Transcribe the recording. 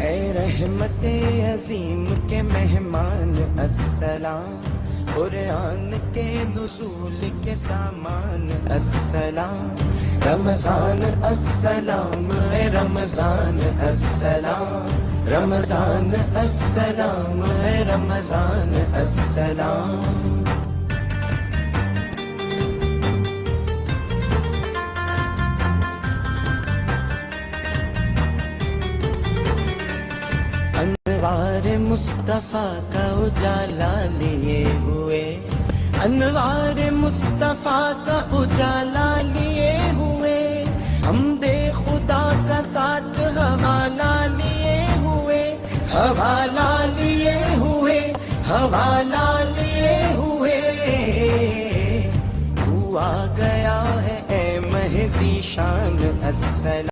اے رحمت عظیم کے مہمان السلام، قرآن کے نزول کے سامان السلام، رمضان السلام، اے رمضان السلام، رمضان السلام، اے رمضان السلام۔ انوار مصطفیٰ کا اجالا لیے ہوئے، انوار مصطفیٰ کا اجالا لیے ہوئے، حمد خدا کا ساتھ حوالہ لیے ہوئے، حوالہ لیے ہوئے، حوالہ لیے ہوئے۔ تو آ گیا ہے اے مہذی شان السلام۔